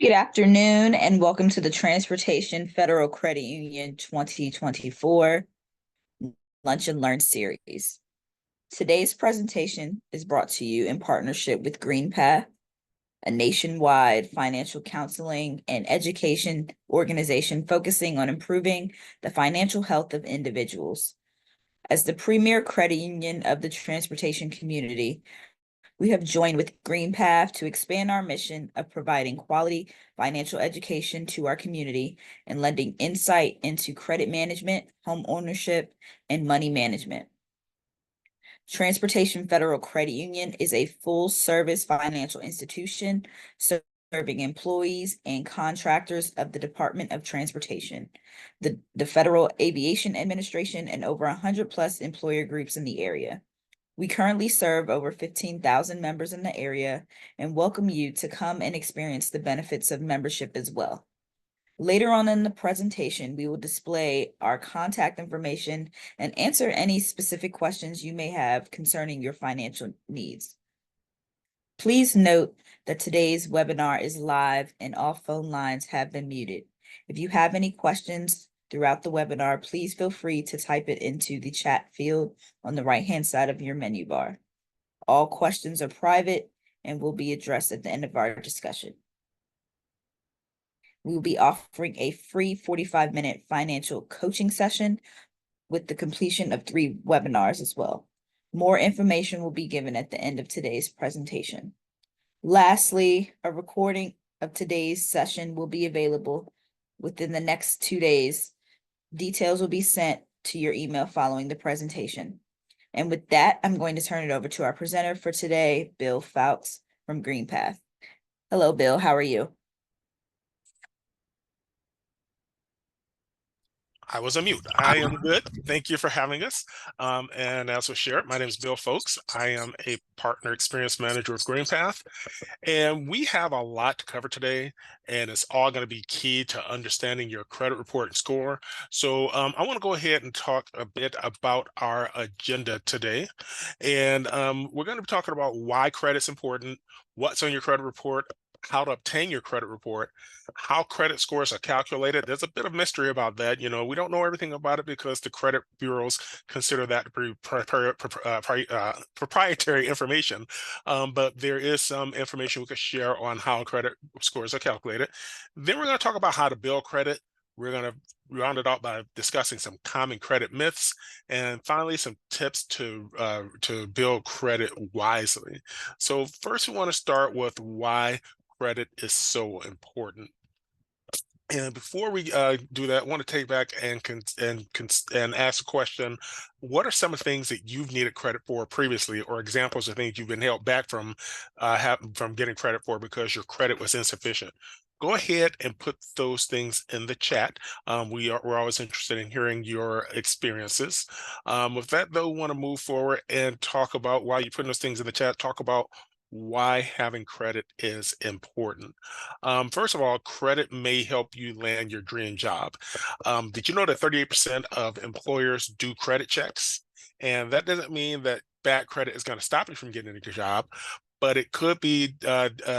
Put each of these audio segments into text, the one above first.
Good afternoon and welcome to the Transportation Federal Credit Union 2024 Lunch and Learn series. Today's presentation is brought to you in partnership with GreenPath, a nationwide financial counseling and education organization focusing on improving the financial health of individuals. As the premier credit union of the transportation community, we have joined with GreenPath to expand our mission of providing quality financial education to our community and lending insight into credit management, home ownership, and money management. Transportation Federal Credit Union is a full-service financial institution serving employees and contractors of the Department of Transportation, the Federal Aviation Administration, and over 100 plus employer groups in the area. We currently serve over 15,000 members in the area and welcome you to come and experience the benefits of membership as well. Later on in the presentation, we will display our contact information and answer any specific questions you may have concerning your financial needs. Please note that today's webinar is live and all phone lines have been muted. If you have any questions throughout the webinar, please feel free to type it into the chat field on the right-hand side of your menu bar. All questions are private and will be addressed at the end of our discussion. We will be offering a free 45-minute financial coaching session with the completion of 3 webinars as well. More information will be given at the end of today's presentation. Lastly, a recording of today's session will be available within the next 2 days. Details will be sent to your email following the presentation. And with that, I'm going to turn it over to our presenter for today, Bill Fowkes from GreenPath. Hello, Bill. How are you? I was on mute. I am good. Thank you for having us. And as was shared, my name is Bill Fowkes. I am a partner experience manager with GreenPath. And we have a lot to cover today, and it's all going to be key to understanding your credit report and score. So I want to go ahead and talk a bit about our agenda today. And we're going to be talking about why credit's important, what's on your credit report, how to obtain your credit report, how credit scores are calculated. There's a bit of mystery about that. You know, we don't know everything about it because the credit bureaus consider that to be proprietary information. But there is some information we could share on how credit scores are calculated. Then we're going to talk about how to build credit. We're going to round it out by discussing some common credit myths, and finally some tips to build credit wisely. So first, we want to start with why credit is so important. And before we do that, I want to take back and ask a question. What are some of the things that you've needed credit for previously, or examples of things you've been held back from getting credit for because your credit was insufficient? Go ahead and put those things in the chat. We're always interested in hearing your experiences. With that, though, we want to move forward and talk about, while you're putting those things in the chat, talk about why having credit is important. First of all, credit may help you land your dream job. Did you know that 38% of employers do credit checks? And that doesn't mean that bad credit is going to stop you from getting a job, but it could be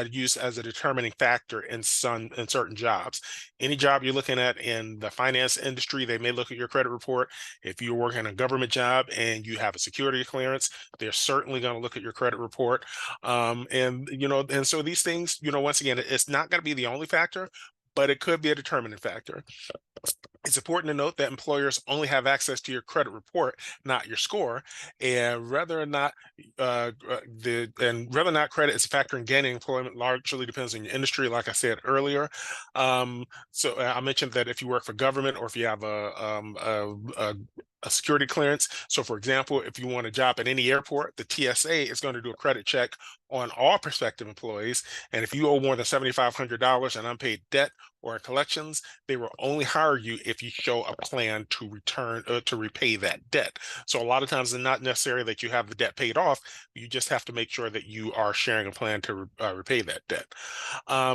used as a determining factor in certain jobs. Any job you're looking at in the finance industry, they may look at your credit report. If you're working a government job and you have a security clearance, they're certainly going to look at your credit report. And so these things, once again, it's not going to be the only factor, but it could be a determining factor. It's important to note that employers only have access to your credit report, not your score, and whether or not credit is a factor in gaining employment largely depends on your industry. Like I said earlier, so I mentioned that if you work for government or if you have a security clearance. So, for example, if you want a job at any airport, the TSA is going to do a credit check on all prospective employees, and if you owe more than $7,500 in unpaid debt or in collections, they will only hire you if you show a plan to repay that debt. So a lot of times it's not necessary that you have the debt paid off. You just have to make sure that you are sharing a plan to repay that debt.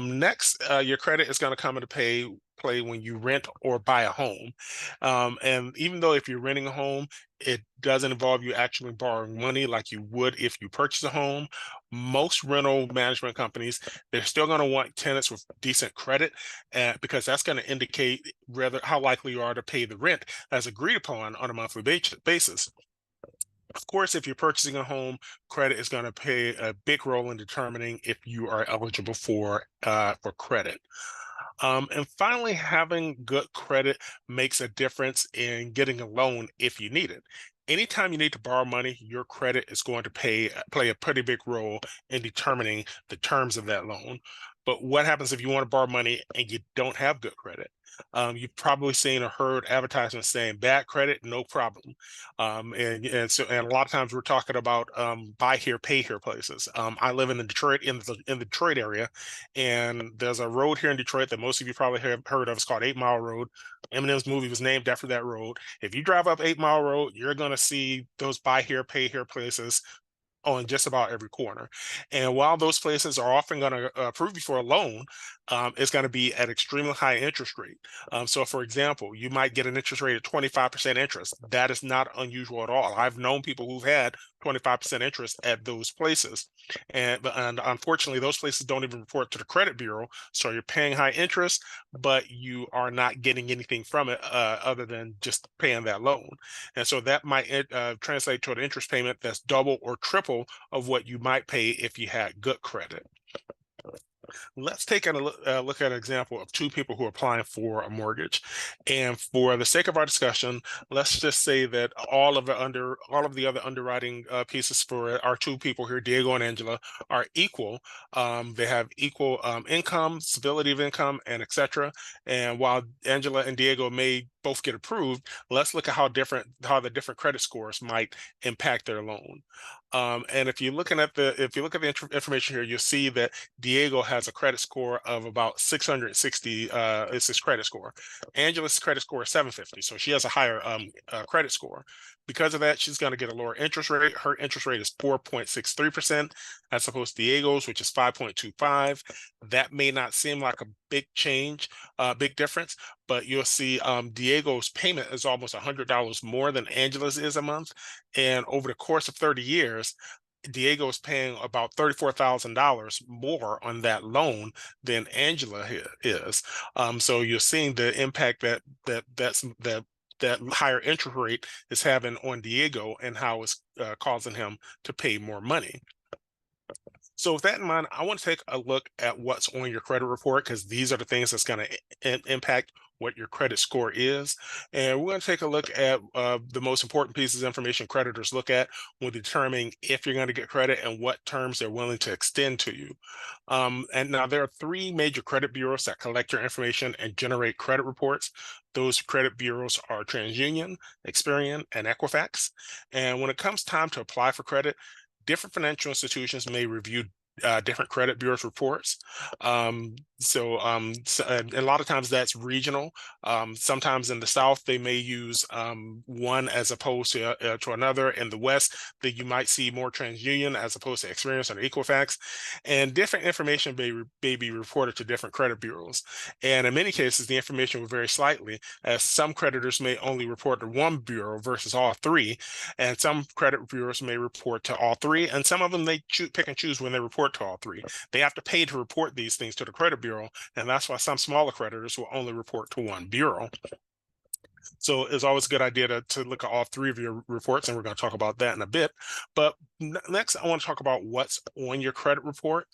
Next, your credit is going to come into play play when you rent or buy a home. And even though if you're renting a home, it doesn't involve you actually borrowing money like you would if you purchase a home. Most rental management companies, they're still going to want tenants with decent credit, because that's going to indicate rather how likely you are to pay the rent as agreed upon on a monthly basis. Of course, if you're purchasing a home, credit is going to play a big role in determining if you are eligible for credit. And finally, having good credit makes a difference in getting a loan if you need it. Anytime you need to borrow money, your credit is going to play a pretty big role in determining the terms of that loan. But what happens if you want to borrow money and you don't have good credit? You've probably seen or heard advertisements saying bad credit, no problem. And a lot of times we're talking about buy here, pay here places. I live in Detroit, in the Detroit area, and there's a road here in Detroit that most of you probably have heard of. It's called 8 Mile Road. Eminem's movie was named after that road. If you drive up 8 Mile Road, you're going to see those buy here, pay here places on just about every corner. And while those places are often going to approve you for a loan, it's going to be at extremely high interest rate. So for example, you might get an interest rate of 25% interest. That is not unusual at all. I've known people who've had 25% interest at those places. And unfortunately, those places don't even report to the credit bureau. So you're paying high interest, but you are not getting anything from it other than just paying that loan. And so that might translate to an interest payment that's double or triple of what you might pay if you had good credit. Let's take a look at an example of two people who are applying for a mortgage. And for the sake of our discussion, let's just say that all of the other underwriting pieces for our two people here, Diego and Angela, are equal. They have equal income, stability of income, and etc. And while Angela and Diego may both get approved, let's look at how the different credit scores might impact their loan. And if you're looking at the information here, you'll see that Diego has a credit score of about 660. Is his credit score. Angela's credit score is 750, so she has a higher credit score. Because of that, she's going to get a lower interest rate. Her interest rate is 4.63%, as opposed to Diego's, which is 5.25. That may not seem like a big change, big difference, but you'll see Diego's payment is almost $100 more than Angela's is a month. And over the course of 30 years, Diego is paying about $34,000 more on that loan than Angela is. So you're seeing the impact that higher interest rate is having on Diego and how it's causing him to pay more money. So with that in mind, I want to take a look at what's on your credit report, because these are the things that's going to impact what your credit score is. And we're going to take a look at the most important pieces of information creditors look at when determining if you're going to get credit and what terms they're willing to extend to you. And now there are three major credit bureaus that collect your information and generate credit reports. Those credit bureaus are TransUnion, Experian, and Equifax. And when it comes time to apply for credit, different financial institutions may review different credit bureaus reports. And a lot of times that's regional. Sometimes in the South, they may use one as opposed to another. In the West, that you might see more TransUnion as opposed to Experian or Equifax. And different information may be reported to different credit bureaus. And in many cases, the information will vary slightly, as some creditors may only report to one bureau versus all three. And some credit bureaus may report to all three. And some of them, they pick and choose when they report to all three. They have to pay to report these things to the credit bureau, and that's why some smaller creditors will only report to one bureau. So it's always a good idea to look at all three of your reports, and we're going to talk about that in a bit. But next, I want to talk about what's on your credit report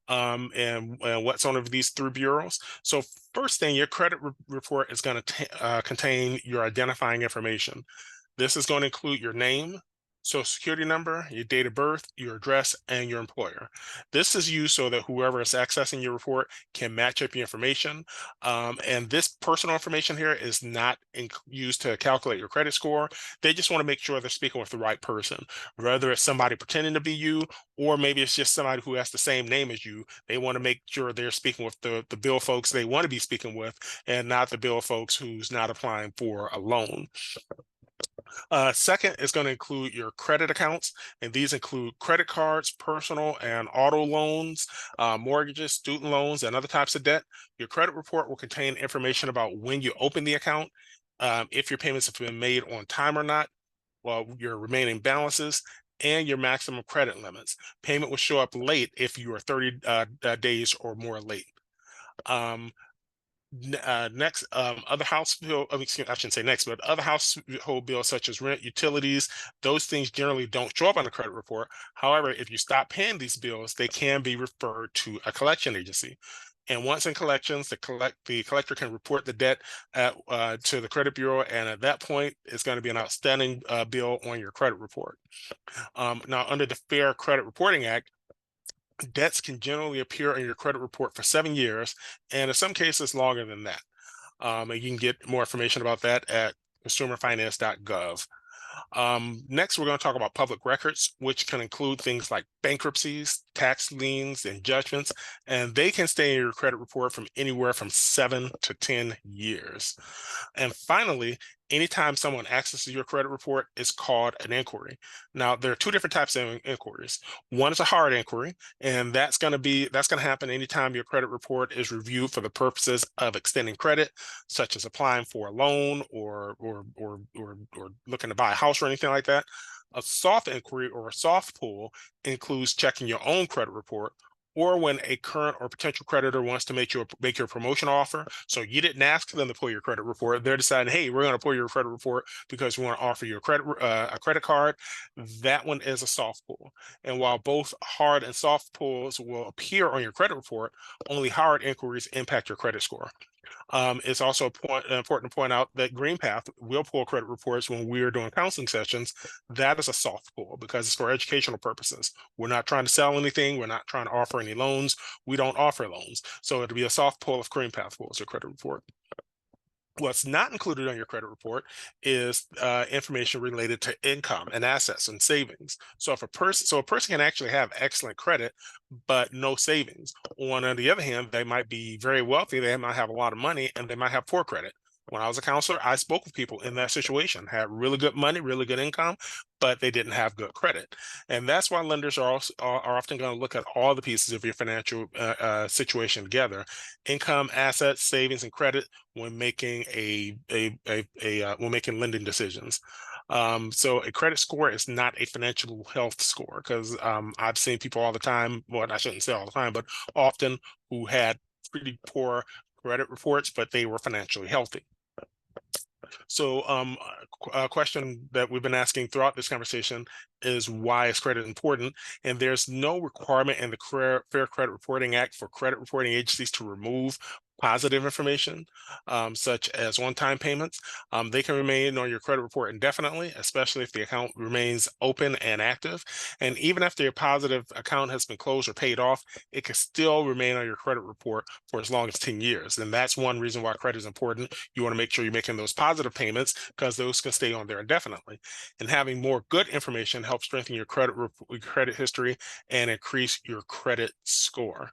and what's on these three bureaus. So first thing, your credit report is going to contain your identifying information. This is going to include your name, social security number, your date of birth, your address, and your employer. This is used so that whoever is accessing your report can match up your information. And this personal information here is not used to calculate your credit score. They just want to make sure they're speaking with the right person, whether it's somebody pretending to be you, or maybe it's just somebody who has the same name as you. They want to make sure they're speaking with the bill folks they want to be speaking with, and not the bill folks who's not applying for a loan. Second is going to include your credit accounts, and these include credit cards, personal and auto loans, mortgages, student loans, and other types of debt. Your credit report will contain information about when you open the account, if your payments have been made on time or not, well, your remaining balances, and your maximum credit limits. Payment will show up late if you are 30 days or more late. Next, other household, excuse, I shouldn't say next, but other household bills such as rent, utilities, those things generally don't show up on the credit report. However, if you stop paying these bills, they can be referred to a collection agency. And once in collections, the collector can report the debt to the credit bureau, and at that point, it's going to be an outstanding bill on your credit report. Now, under the Fair Credit Reporting Act, debts can generally appear on your credit report for 7 years, and in some cases longer than that. And you can get more information about that at consumerfinance.gov. Next, we're going to talk about public records, which can include things like bankruptcies, tax liens, and judgments, and they can stay in your credit report from anywhere from 7 to 10 years. And finally, anytime someone accesses your credit report, is called an inquiry. Now, there are two different types of inquiries. One is a hard inquiry, and that's going to happen anytime your credit report is reviewed for the purposes of extending credit, such as applying for a loan or looking to buy a house or anything like that. A soft inquiry or a soft pull includes checking your own credit report, or when a current or potential creditor wants to make your promotion offer. So you didn't ask them to pull your credit report. They're deciding, hey, we're going to pull your credit report because we want to offer you a credit card. That one is a soft pull. And while both hard and soft pulls will appear on your credit report, only hard inquiries impact your credit score. It's also important to point out that GreenPath will pull credit reports when we're doing counseling sessions. That is a soft pull because it's for educational purposes. We're not trying to sell anything. We're not trying to offer any loans. We don't offer loans. So it'll be a soft pull if GreenPath pulls your credit report. What's not included on your credit report is information related to income and assets and savings. So if a person can actually have excellent credit, but no savings. On the other hand, they might be very wealthy. They might have a lot of money, and they might have poor credit. When I was a counselor, I spoke with people in that situation, had really good money, really good income, but they didn't have good credit. And that's why lenders are often going to look at all the pieces of your financial situation together: income, assets, savings, and credit when making when making lending decisions. So a credit score is not a financial health score, because I've seen people all the time, well, I shouldn't say all the time, but often, who had pretty poor credit reports, but they were financially healthy. So a question that we've been asking throughout this conversation is, why is credit important? And there's no requirement in the Fair Credit Reporting Act for credit reporting agencies to remove positive information, such as on-time payments. They can remain on your credit report indefinitely, especially if the account remains open and active. And even after your positive account has been closed or paid off, it can still remain on your credit report for as long as 10 years. And that's one reason why credit is important. You want to make sure you're making those positive payments, because those can stay on there indefinitely. And having more good information helps strengthen your credit history and increase your credit score.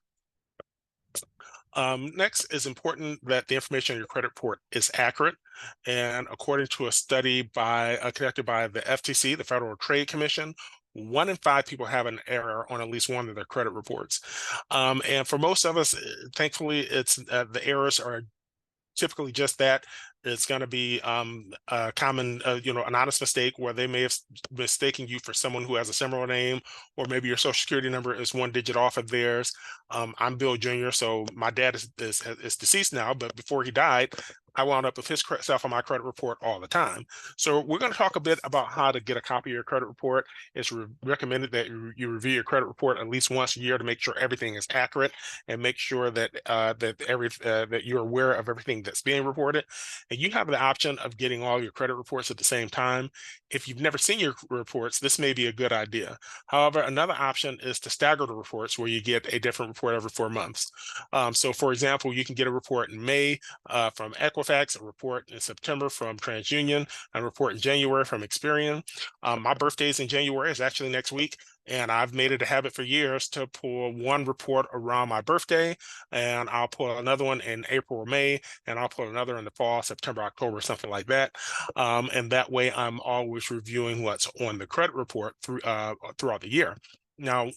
Next, is important that the information on your credit report is accurate. And according to a study conducted by the FTC, the Federal Trade Commission, 1 in 5 people have an error on at least one of their credit reports. And for most of us, thankfully, it's the errors are typically just that. It's going to be a common, an honest mistake where they may have mistaken you for someone who has a similar name, or maybe your social security number is 1 digit off of theirs. I'm Bill Jr., so my dad is deceased now, but before he died, I wound up with his stuff on my credit report all the time. So we're going to talk a bit about how to get a copy of your credit report. It's recommended that you review your credit report at least once a year to make sure everything is accurate, and make sure that that you're aware of everything that's being reported. And you have the option of getting all your credit reports at the same time. If you've never seen your reports, this may be a good idea. However, another option is to stagger the reports, where you get a different report every 4 months. So for example, you can get a report in May from Equifax, a report in September from TransUnion, a report in January from Experian. My birthday is in January, it's actually next week. And I've made it a habit for years to pull one report around my birthday, and I'll pull another one in April or May, and I'll pull another in the fall, September, October, something like that. And that way I'm always reviewing what's on the credit report throughout the year. Now,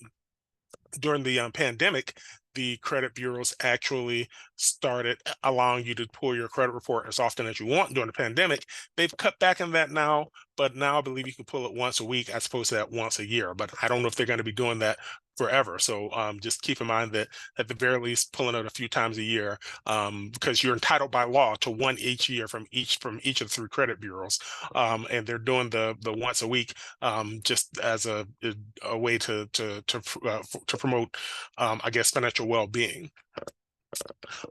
during the pandemic, the credit bureaus actually started allowing you to pull your credit report as often as you want during the pandemic. They've cut back on that now, but now I believe you can pull it once a week as opposed to that once a year. But I don't know if they're going to be doing that forever. So just keep in mind that at the very least, pulling it a few times a year, because you're entitled by law to one each year from each of the 3 credit bureaus, and they're doing the once a week just as a way to promote, I guess, financial well-being.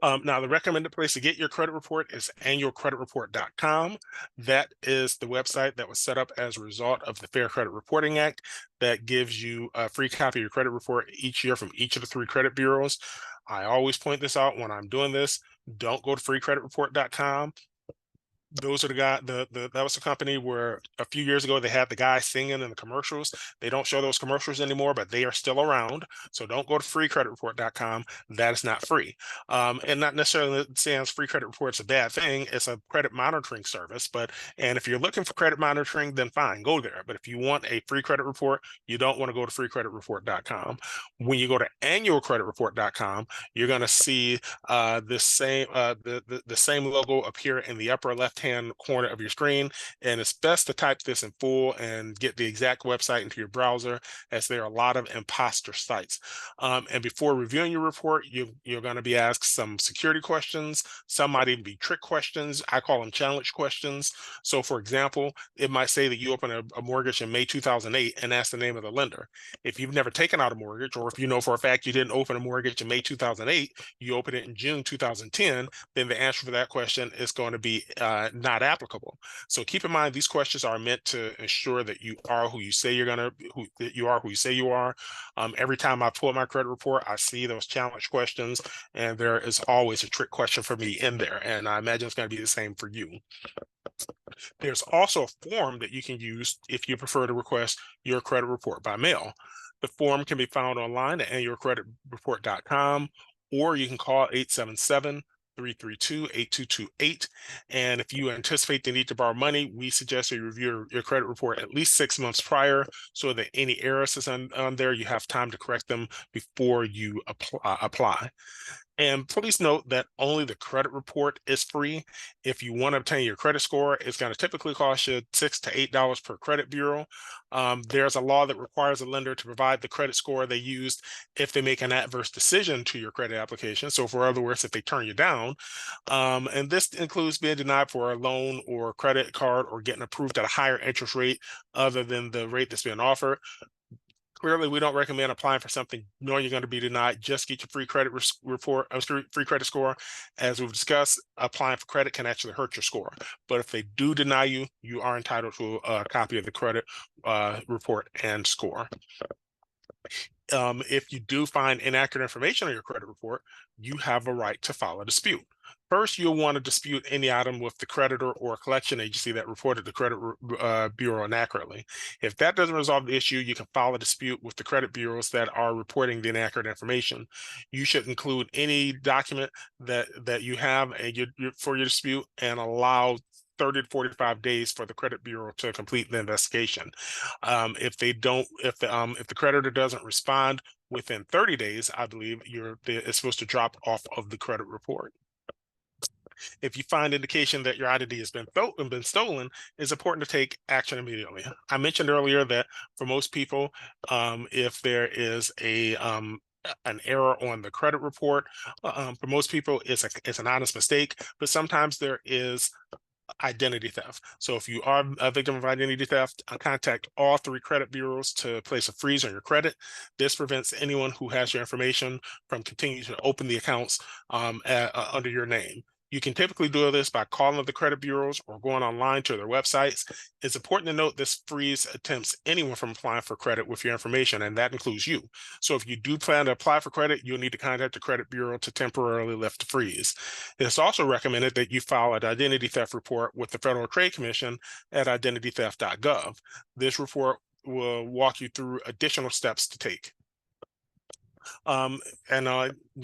Now, the recommended place to get your credit report is annualcreditreport.com. That is the website that was set up as a result of the Fair Credit Reporting Act that gives you a free copy of your credit report each year from each of the 3 credit bureaus. I always point this out when I'm doing this. Don't go to freecreditreport.com. Those are the guy. That was the company where a few years ago they had the guy singing in the commercials. They don't show those commercials anymore, but they are still around. So don't go to freecreditreport.com. That is not free. And not necessarily saying free credit report's a bad thing. It's a credit monitoring service. And if you're looking for credit monitoring, then fine, go there. But if you want a free credit report, you don't want to go to freecreditreport.com. When you go to annualcreditreport.com, you're going to see the same logo appear in the upper left-hand corner of your screen, and it's best to type this in full and get the exact website into your browser, as there are a lot of imposter sites. And before reviewing your report, you're going to be asked some security questions. Some might even be trick questions. I call them challenge questions. So for example, it might say that you opened a mortgage in May 2008 and ask the name of the lender. If you've never taken out a mortgage, or if you know for a fact you didn't open a mortgage in May 2008, you open it in June 2010, then the answer for that question is going to be not applicable. So keep in mind, these questions are meant to ensure that you are who you say you're gonna, who you say you are. Every time I pull my credit report, I see those challenge questions, and there is always a trick question for me in there. And I imagine it's going to be the same for you. There's also a form that you can use if you prefer to request your credit report by mail. The form can be found online at annualcreditreport.com, or you can call 877-332-8228. And if you anticipate the need to borrow money, we suggest you review your credit report at least 6 months prior, so that any errors is on there, you have time to correct them before you apply. And please note that only the credit report is free. If you want to obtain your credit score, it's going to typically cost you $6 to $8 per credit bureau. There's a law that requires a lender to provide the credit score they used if they make an adverse decision to your credit application. So for other words, if they turn you down, and this includes being denied for a loan or credit card, or getting approved at a higher interest rate other than the rate that's being offered. Clearly, we don't recommend applying for something knowing you're going to be denied. Just get your free credit report, free credit score. As we've discussed, applying for credit can actually hurt your score. But if they do deny you, you are entitled to a copy of the credit report and score. If you do find inaccurate information on your credit report, you have a right to file a dispute. First, you'll want to dispute any item with the creditor or collection agency that reported the credit bureau inaccurately. If that doesn't resolve the issue, you can file a dispute with the credit bureaus that are reporting the inaccurate information. You should include any document that you have for your dispute, and allow 30 to 45 days for the credit bureau to complete the investigation. If the creditor doesn't respond within 30 days, I believe it's supposed to drop off of the credit report. If you find indication that your identity has been stolen, it's important to take action immediately. I mentioned earlier that for most people, if there is an error on the credit report, for most people it's an honest mistake, but sometimes there is identity theft. So if you are a victim of identity theft, contact all 3 credit bureaus to place a freeze on your credit. This prevents anyone who has your information from continuing to open the accounts under your name. You can typically do this by calling the credit bureaus or going online to their websites. It's important to note this freeze attempts anyone from applying for credit with your information, and that includes you. So if you do plan to apply for credit, you'll need to contact the credit bureau to temporarily lift the freeze. It's also recommended that you file an identity theft report with the Federal Trade Commission at identitytheft.gov. This report will walk you through additional steps to take. And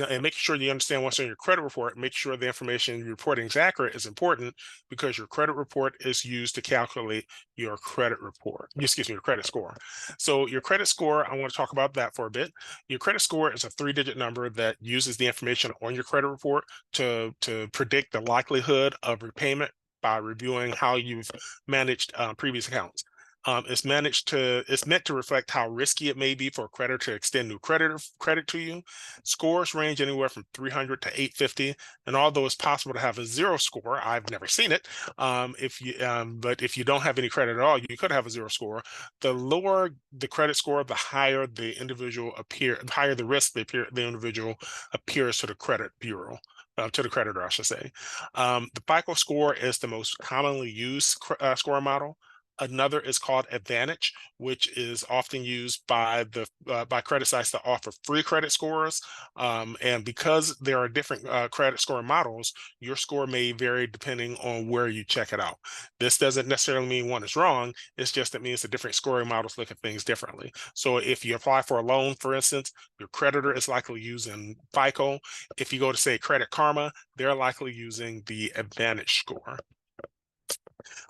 making sure you understand what's on your credit report, make sure the information you're reporting is accurate is important, because your credit report is used to calculate your credit report, excuse me, your credit score. So your credit score, I want to talk about that for a bit. Your credit score is a 3-digit number that uses the information on your credit report to predict the likelihood of repayment by reviewing how you've managed previous accounts. It's meant to reflect how risky it may be for a creditor to extend new credit to you. Scores range anywhere from 300 to 850, and although it's possible to have a 0 score, I've never seen it. But if you don't have any credit at all, you could have a 0 score. The lower the credit score, the higher the higher the risk the individual appears to the credit bureau. To the creditor, I should say. The FICO score is the most commonly used score model. Another is called Advantage, which is often used by credit sites that offer free credit scores. And because there are different credit score models, your score may vary depending on where you check it out. This doesn't necessarily mean one is wrong. It's just it means the different scoring models look at things differently. So if you apply for a loan, for instance, your creditor is likely using FICO. If you go to, say, Credit Karma, they're likely using the Advantage score.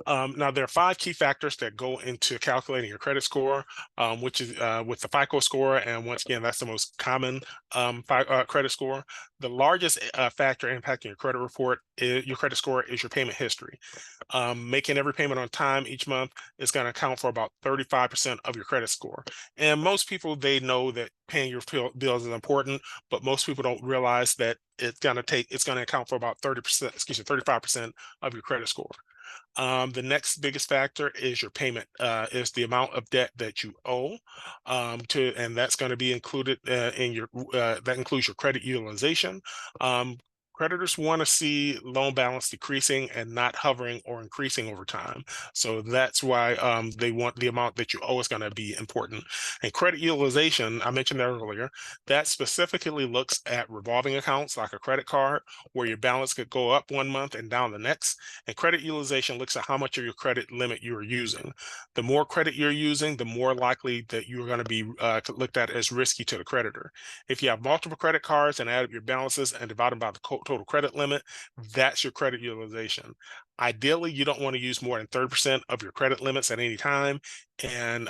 Now, there are 5 key factors that go into calculating your credit score, which is with the FICO score. And once again, that's the most common credit score. The largest factor impacting your credit score is your payment history. Making every payment on time each month is going to account for about 35% of your credit score. And most people, they know that paying your bills is important, but most people don't realize that it's going to account for about 35% of your credit score. The next biggest factor is your payment, is the amount of debt that you owe, and that's going to be included in your, that includes your credit utilization. Creditors want to see loan balance decreasing and not hovering or increasing over time. So that's why they want the amount that you owe is going to be important. And credit utilization, I mentioned that earlier, that specifically looks at revolving accounts like a credit card, where your balance could go up one month and down the next. And credit utilization looks at how much of your credit limit you are using. The more credit you're using, the more likely that you're going to be looked at as risky to the creditor. If you have multiple credit cards and add up your balances and divide them by the total credit limit, that's your credit utilization. Ideally, you don't want to use more than 30% of your credit limits at any time. And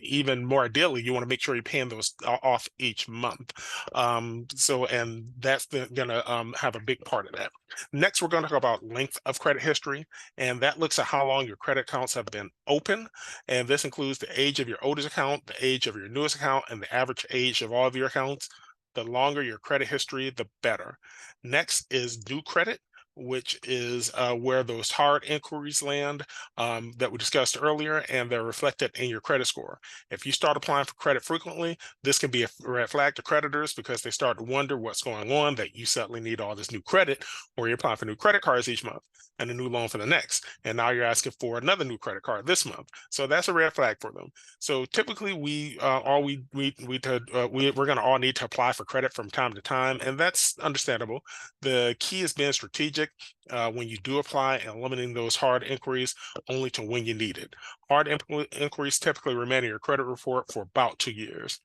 even more ideally, you want to make sure you're paying those off each month. And that's going to have a big part of that. Next, we're going to talk about length of credit history, and that looks at how long your credit accounts have been open. And this includes the age of your oldest account, the age of your newest account, and the average age of all of your accounts. The longer your credit history, the better. Next is due credit, which is where those hard inquiries land that we discussed earlier, and they're reflected in your credit score. If you start applying for credit frequently, this can be a red flag to creditors, because they start to wonder what's going on, that you suddenly need all this new credit, or you're applying for new credit cards each month and a new loan for the next. And now you're asking for another new credit card this month. So that's a red flag for them. So typically we're going to all need to apply for credit from time to time, and that's understandable. The key is being strategic when you do apply and limiting those hard inquiries only to when you need it. Hard inquiries typically remain in your credit report for about 2 years.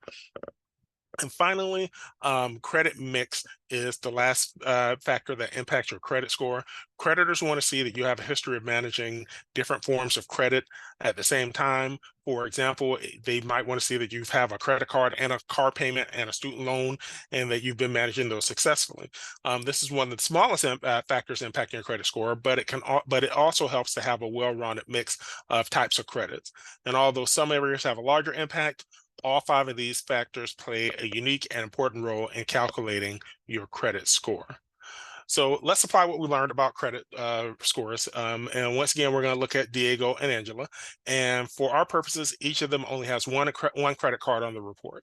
And finally, credit mix is the last factor that impacts your credit score. Creditors want to see that you have a history of managing different forms of credit at the same time. For example, they might want to see that you have a credit card and a car payment and a student loan, and that you've been managing those successfully. This is one of the smallest factors impacting your credit score, but it also helps to have a well-rounded mix of types of credits. And although some areas have a larger impact, all 5 of these factors play a unique and important role in calculating your credit score. So let's apply what we learned about credit scores. And once again, we're going to look at Diego and Angela. And for our purposes, each of them only has one credit card on the report.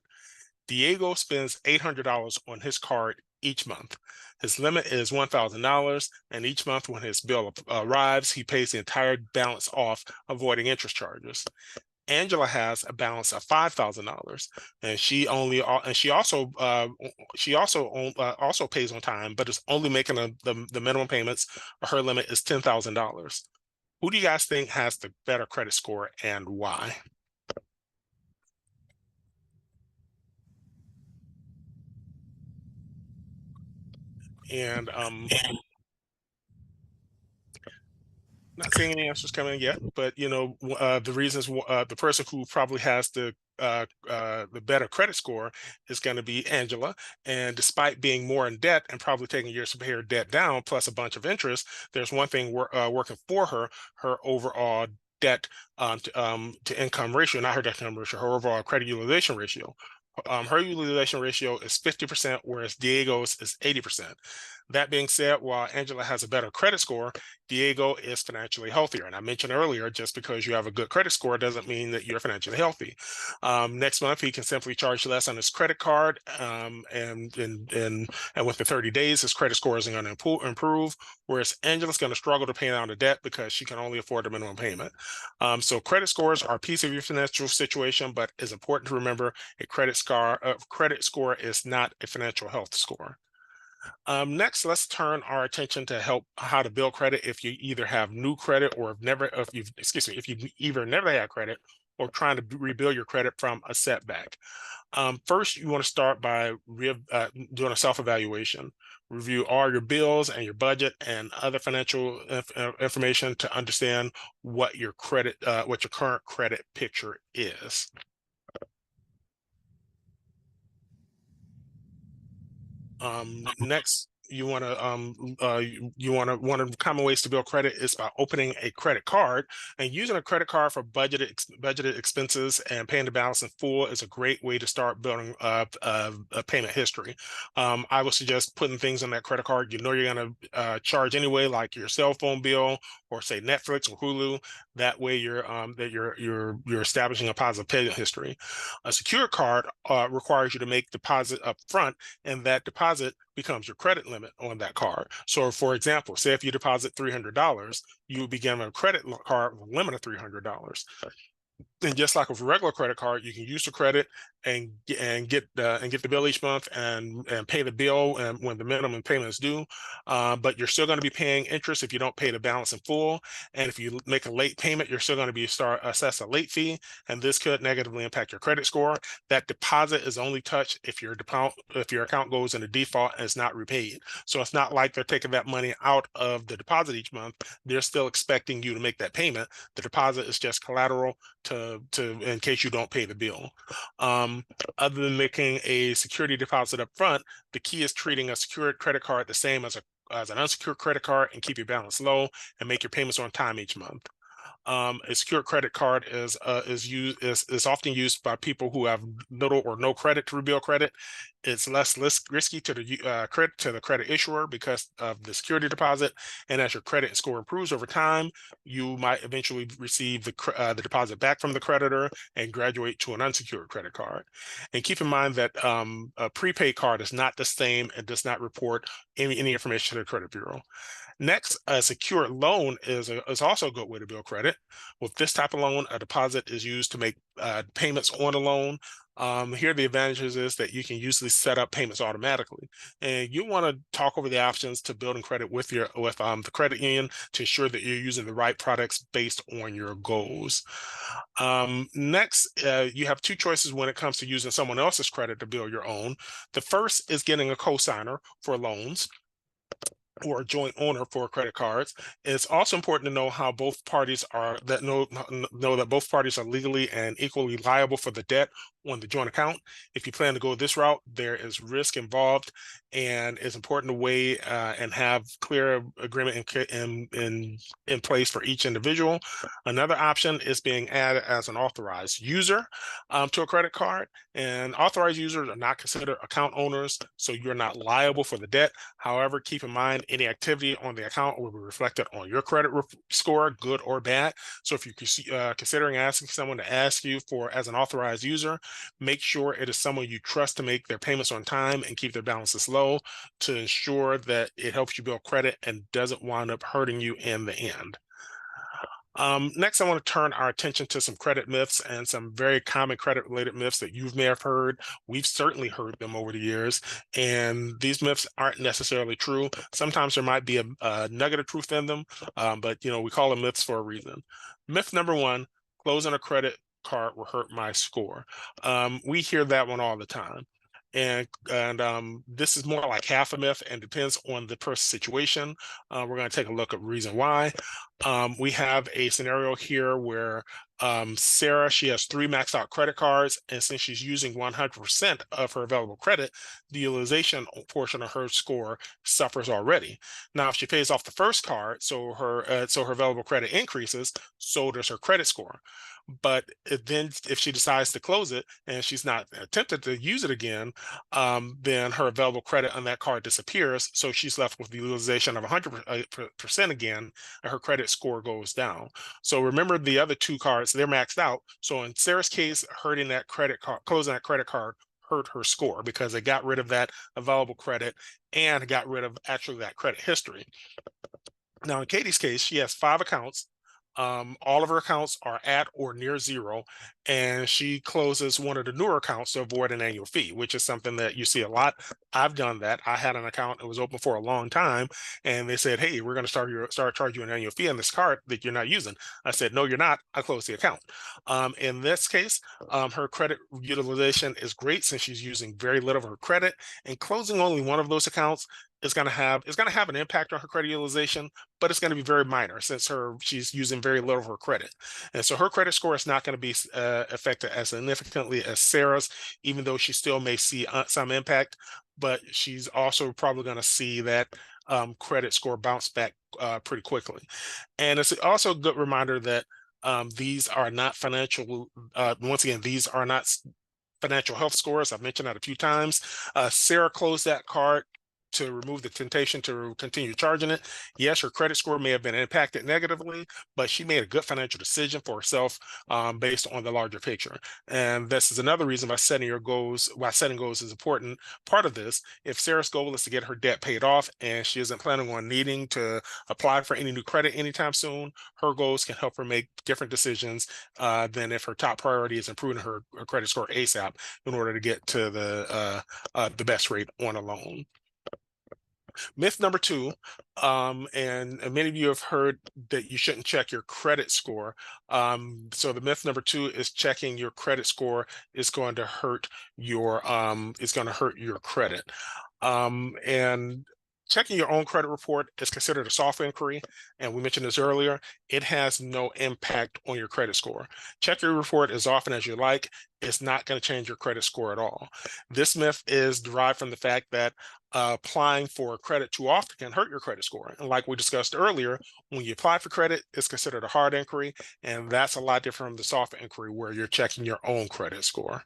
Diego spends $800 on his card each month. His limit is $1,000, and each month when his bill arrives, he pays the entire balance off, avoiding interest charges. Angela has a balance of $5,000, and she also pays on time, but is only making the minimum payments. Her limit is $10,000. Who do you guys think has the better credit score and why? And not seeing any answers coming in yet, but the reasons the person who probably has the better credit score is going to be Angela. And despite being more in debt and probably taking years to pay her debt down, plus a bunch of interest, there's one thing working for her: her overall debt to income ratio, not her debt to income ratio, her overall credit utilization ratio. Her utilization ratio is 50%, whereas Diego's is 80%. That being said, while Angela has a better credit score, Diego is financially healthier. And I mentioned earlier, just because you have a good credit score doesn't mean that you're financially healthy. Next month, he can simply charge less on his credit card, and with the 30 days, his credit score isn't going to improve. Whereas Angela's going to struggle to pay down the debt because she can only afford the minimum payment. So credit scores are a piece of your financial situation, but it's important to remember a credit score is not a financial health score. Next, let's turn our attention to how to build credit if you either have new credit or if you've either never had credit or trying to rebuild your credit from a setback. First, you want to start by doing a self-evaluation. Review all your bills and your budget and other financial information to understand what your current credit picture is. Next, one of the common ways to build credit is by opening a credit card, and using a credit card for budgeted expenses and paying the balance in full is a great way to start building a payment history. I would suggest putting things on that credit card you're going to charge anyway, like your cell phone bill or say Netflix or Hulu. That way you're establishing a positive payment history. A secure card requires you to make deposit up front, and that deposit becomes your credit limit on that card. So for example, say if you deposit $300, you will be given a credit card with a limit of $300. And just like with a regular credit card, you can use the credit and get the bill each month and pay the bill and when the minimum payment is due. But you're still going to be paying interest if you don't pay the balance in full. And if you make a late payment, you're still going to be assessed a late fee, and this could negatively impact your credit score. That deposit is only touched if your account goes into default and is not repaid. So it's not like they're taking that money out of the deposit each month. They're still expecting you to make that payment. The deposit is just collateral to in case you don't pay the bill. Other than making a security deposit up front, the key is treating a secured credit card the same as an unsecured credit card, and keep your balance low and make your payments on time each month. A secure credit card is often used by people who have little or no credit to rebuild credit. It's less risky to the credit issuer because of the security deposit, and as your credit score improves over time, you might eventually receive the deposit back from the creditor and graduate to an unsecured credit card. And keep in mind that a prepaid card is not the same and does not report any information to the credit bureau. Next, a secured loan is also a good way to build credit. With this type of loan, a deposit is used to make payments on a loan. Here, the advantages is that you can usually set up payments automatically, and you want to talk over the options to building credit with the credit union to ensure that you're using the right products based on your goals. Next, you have two choices when it comes to using someone else's credit to build your own. The first is getting a cosigner for loans or a joint owner for credit cards. It's also important to know how both parties are know that both parties are legally and equally liable for the debt on the joint account. If you plan to go this route, there is risk involved, and it's important to weigh and have clear agreement in place for each individual. Another option is being added as an authorized user to a credit card, and authorized users are not considered account owners, so you're not liable for the debt. However, keep in mind any activity on the account will be reflected on your credit score, good or bad. So if you're considering asking someone to ask you as an authorized user, Make sure it is someone you trust to make their payments on time and keep their balances low to ensure that it helps you build credit and doesn't wind up hurting you in the end. Next, I want to turn our attention to some credit myths and some very common credit related myths that you may have heard. We've certainly heard them over the years, and these myths aren't necessarily true. Sometimes there might be a nugget of truth in them, but we call them myths for a reason. Myth number one: closing a credit card will hurt my score. We hear that one all the time. And this is more like half a myth and depends on the person's situation. We're going to take a look at reason why. We have a scenario here where Sarah, she has 3 maxed out credit cards, and since she's using 100% of her available credit, the utilization portion of her score suffers already. Now, if she pays off the first card, so her available credit increases, so does her credit score. But then if she decides to close it and she's not attempted to use it again, then her available credit on that card disappears. So she's left with the utilization of 100% again, and her credit score goes down. So remember, the other 2 cards, they're maxed out. So in Sarah's case, closing that credit card hurt her score because it got rid of that available credit and got rid of actually that credit history. Now, in Katie's case, she has 5 accounts. All of her accounts are at or near zero, and she closes one of the newer accounts to avoid an annual fee, which is something that you see a lot. I've done that. I had an account that was open for a long time, and they said, "Hey, we're going to start charging you an annual fee on this card that you're not using." I said, "No, you're not." I closed the account. In this case, her credit utilization is great since she's using very little of her credit, and closing only one of those accounts is going to have an impact on her credit utilization, but it's going to be very minor since she's using very little of her credit, and so her credit score is not going to be affected as significantly as Sarah's, even though she still may see some impact. But she's also probably going to see that credit score bounce back pretty quickly. And it's also a good reminder that these are not financial. Once again, these are not financial health scores. I've mentioned that a few times. Sarah closed that card to remove the temptation to continue charging it. Yes, her credit score may have been impacted negatively, but she made a good financial decision for herself based on the larger picture. And this is another reason why setting goals is important part of this. If Sarah's goal is to get her debt paid off and she isn't planning on needing to apply for any new credit anytime soon, her goals can help her make different decisions than if her top priority is improving her credit score ASAP in order to get to the best rate on a loan. Myth number 2, and many of you have heard that you shouldn't check your credit score. So the myth number 2 is checking your credit score is going to hurt your credit. And checking your own credit report is considered a soft inquiry, and we mentioned this earlier. It has no impact on your credit score. Check your report as often as you like. It's not going to change your credit score at all. This myth is derived from the fact that applying for credit too often can hurt your credit score. And like we discussed earlier, when you apply for credit, it's considered a hard inquiry, and that's a lot different from the soft inquiry where you're checking your own credit score.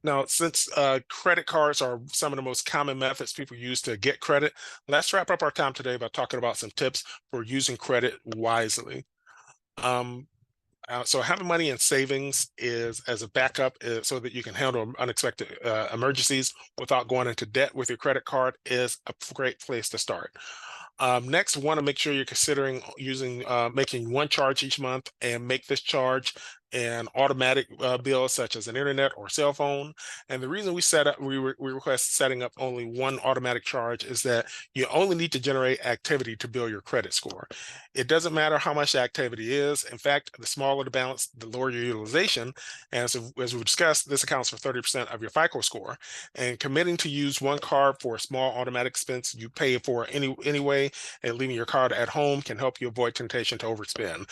Now, since credit cards are some of the most common methods people use to get credit, let's wrap up our time today by talking about some tips for using credit wisely. So having money in savings is as a backup so that you can handle unexpected emergencies without going into debt with your credit card is a great place to start. Next, want to make sure you're considering making one charge each month, and make this charge an automatic bill such as an internet or cell phone. And the reason we request setting up only one automatic charge is that you only need to generate activity to build your credit score. It doesn't matter how much the activity is. In fact, the smaller the balance, the lower your utilization. And so, as we discussed, this accounts for 30% of your FICO score. And committing to use one card for a small automatic expense you pay for anyway, and leaving your card at home can help you avoid temptation to overspend.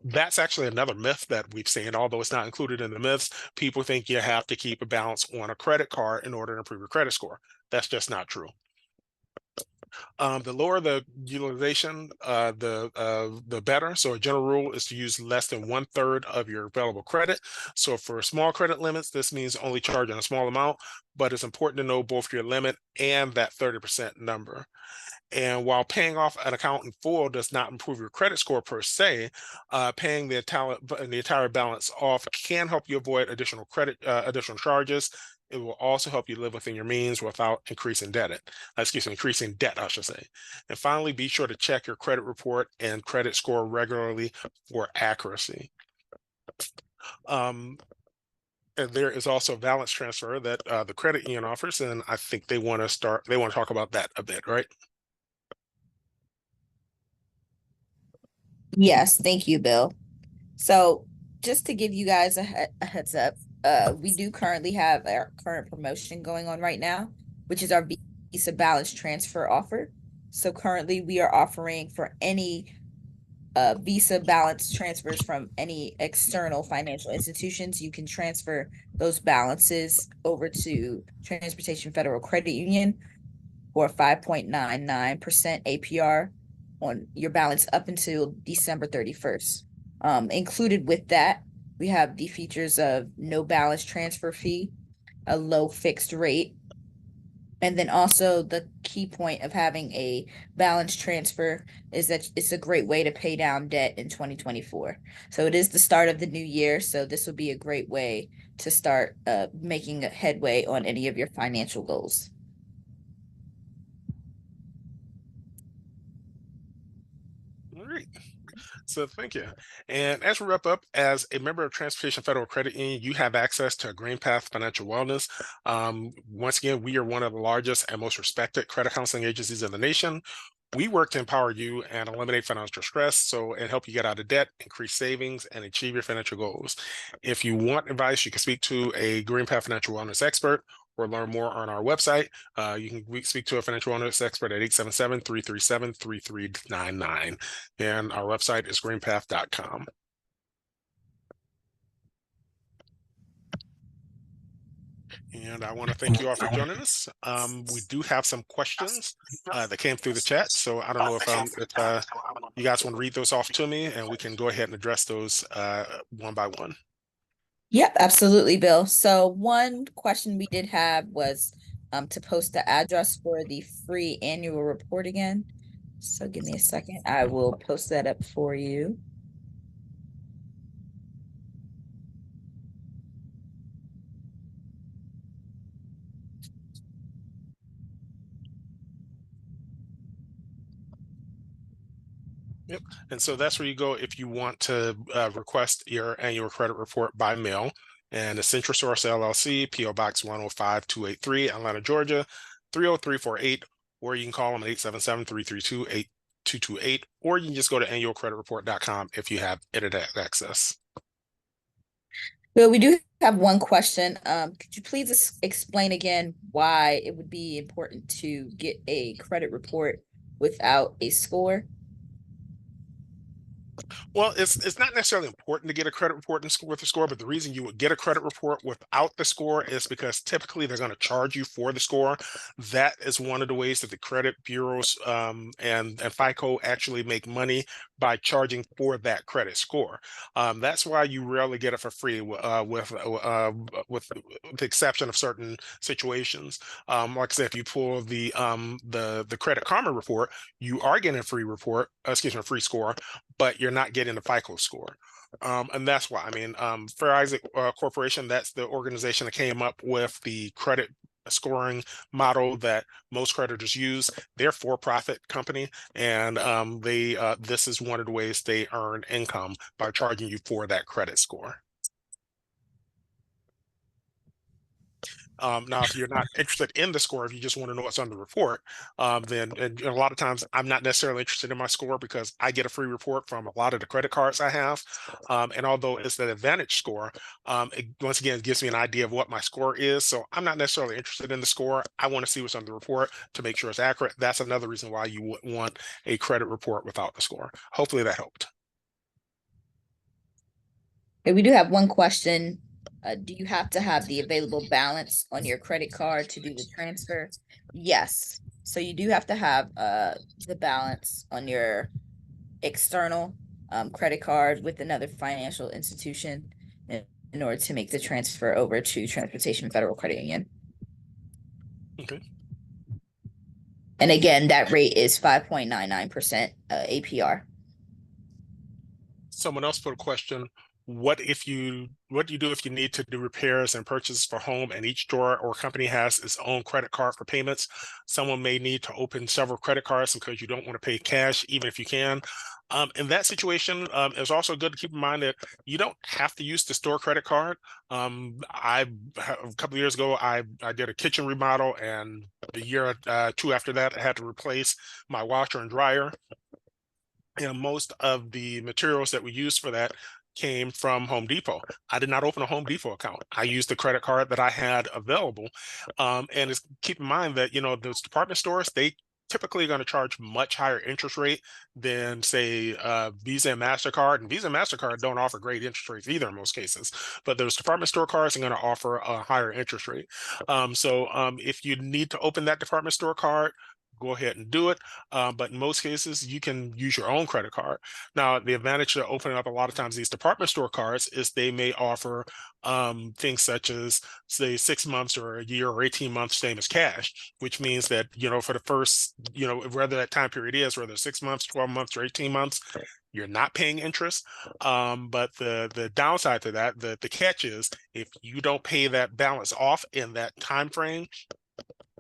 That's actually another myth that we've seen, although it's not included in the myths. People think you have to keep a balance on a credit card in order to improve your credit score. That's just not true. The lower the utilization, the better. So a general rule is to use less than 1/3 of your available credit. So for small credit limits, this means only charging a small amount, but it's important to know both your limit and that 30% number. And while paying off an account in full does not improve your credit score per se, paying the entire balance off can help you avoid additional charges. It will also help you live within your means without increasing debt, I should say. And finally, be sure to check your credit report and credit score regularly for accuracy. Um, and there is also a balance transfer that the credit union offers, and I think they want to talk about that a bit, right? Yes, thank you, Bill. So just to give you guys a heads up, we do currently have our current promotion going on right now, which is our Visa balance transfer offer. So currently we are offering for any Visa balance transfers from any external financial institutions, you can transfer those balances over to Transportation Federal Credit Union for 5.99% APR on your balance up until December 31st. Included with that, we have the features of no balance transfer fee, a low fixed rate, and then also the key point of having a balance transfer is that it's a great way to pay down debt in 2024. So it is the start of the new year. So this will be a great way to start making a headway on any of your financial goals. All right. So thank you. And as we wrap up, as a member of Transportation Federal Credit Union, you have access to GreenPath Financial Wellness. Once again, we are one of the largest and most respected credit counseling agencies in the nation. We work to empower you and eliminate financial stress, and help you get out of debt, increase savings, and achieve your financial goals. If you want advice, you can speak to a GreenPath Financial Wellness expert or learn more on our website. You can speak to a financial wellness expert at 877-337-3399. And our website is greenpath.com. And I want to thank you all for joining us. We do have some questions that came through the chat. So I don't know if you guys want to read those off to me, and we can go ahead and address those one by one. Yep, absolutely, Bill. So one question we did have was to post the address for the free annual report again. So give me a second. I will post that up for you. Yep. And so that's where you go if you want to request your annual credit report by mail. And it's CentraSource LLC, PO Box 105283, Atlanta, Georgia, 30348, or you can call them at 877-332-8228, or you can just go to annualcreditreport.com if you have internet access. Bill, we do have one question. Could you please explain again why it would be important to get a credit report without a score? Well, it's not necessarily important to get a credit report with a score, but the reason you would get a credit report without the score is because typically they're going to charge you for the score. That is one of the ways that the credit bureaus and FICO actually make money, by charging for that credit score. That's why you rarely get it for free, with the exception of certain situations. Like I said, if you pull the Credit Karma report, you are getting a free report, a free score, but you're not getting the FICO score. And that's why, Fair Isaac Corporation, that's the organization that came up with the credit scoring model that most creditors use. They're a for-profit company, and this is one of the ways they earn income, by charging you for that credit score. Now, if you're not interested in the score, if you just want to know what's on the report, then and a lot of times I'm not necessarily interested in my score, because I get a free report from a lot of the credit cards I have. And although it's the Advantage score, it once again gives me an idea of what my score is. So I'm not necessarily interested in the score. I want to see what's on the report to make sure it's accurate. That's another reason why you wouldn't want a credit report without the score. Hopefully that helped. Okay, we do have one question. Do you have to have the available balance on your credit card to do the transfer? Yes. So you do have to have the balance on your external credit card with another financial institution in order to make the transfer over to Transportation Federal Credit Union. Okay. And again, that rate is 5.99% APR. Someone else put a question. What do you do if you need to do repairs and purchases for home and each store or company has its own credit card for payments? Someone may need to open several credit cards because you don't want to pay cash, even if you can. In that situation, it's also good to keep in mind that you don't have to use the store credit card. A couple of years ago, I did a kitchen remodel, and the year two after that, I had to replace my washer and dryer. And most of the materials that we used for that came from Home Depot. I did not open a Home Depot account. I used the credit card that I had available. And it's, keep in mind that, those department stores, they typically going to charge much higher interest rate than, say, Visa and MasterCard. And Visa and MasterCard don't offer great interest rates either in most cases, but those department store cards are going to offer a higher interest rate. So if you need to open that department store card, go ahead and do it. But in most cases, you can use your own credit card. Now, the advantage of opening up a lot of times these department store cards is they may offer things such as, say, 6 months or a year or 18 months, same as cash, which means that, for the first, whether that time period is, whether 6 months, 12 months, or 18 months, you're not paying interest. But the downside to that, the catch is, if you don't pay that balance off in that time frame,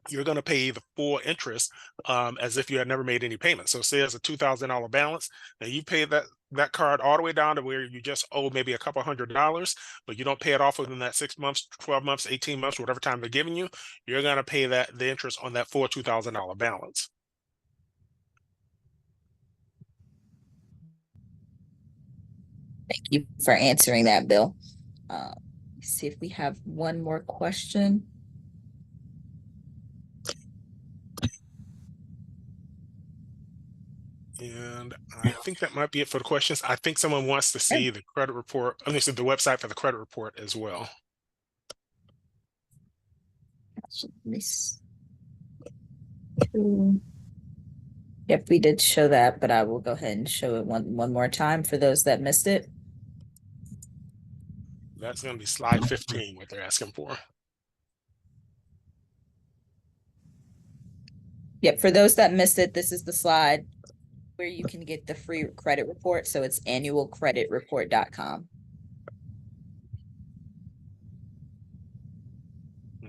you're going to pay the full interest as if you had never made any payments. So say it's a $2,000 balance, now you pay that card all the way down to where you just owe maybe a couple $100, but you don't pay it off within that 6 months, 12 months, 18 months, whatever time they're giving you, you're going to pay the interest on that full $2,000 balance. Thank you for answering that, Bill. Let's see if we have one more question. And I think that might be it for the questions. I think someone wants to see the credit report, the website for the credit report as well. Yep, we did show that, but I will go ahead and show it one more time for those that missed it. That's going to be slide 15, what they're asking for. Yep, for those that missed it, this is the slide where you can get the free credit report. So it's annualcreditreport.com.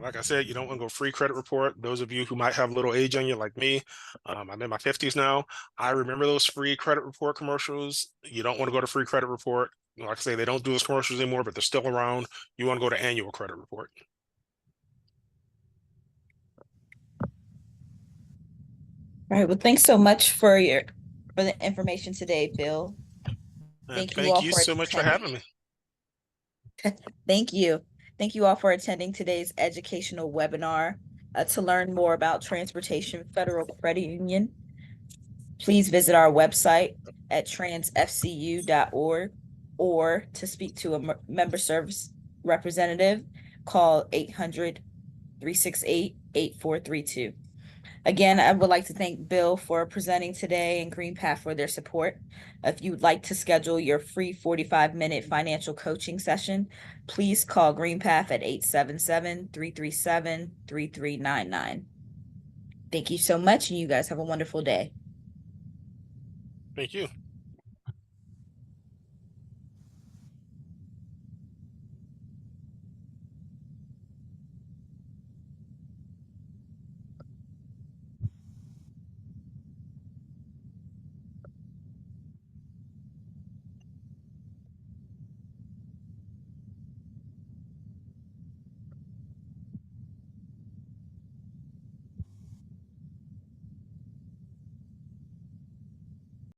Like I said, you don't want to go free credit report. Those of you who might have a little age on you, like me, I'm in my 50s now. I remember those free credit report commercials. You don't want to go to free credit report. Like I say, they don't do those commercials anymore, but they're still around. You want to go to annual credit report. All right. Well, thanks so much for the information today, Bill. Thank you so much for having me. Thank you. Thank you all for attending today's educational webinar. To learn more about Transportation Federal Credit Union, please visit our website at transfcu.org, or to speak to a member service representative, call 800-368-8432. Again, I would like to thank Bill for presenting today and GreenPath for their support. If you'd like to schedule your free 45-minute financial coaching session, please call GreenPath at 877-337-3399. Thank you so much, and you guys have a wonderful day. Thank you.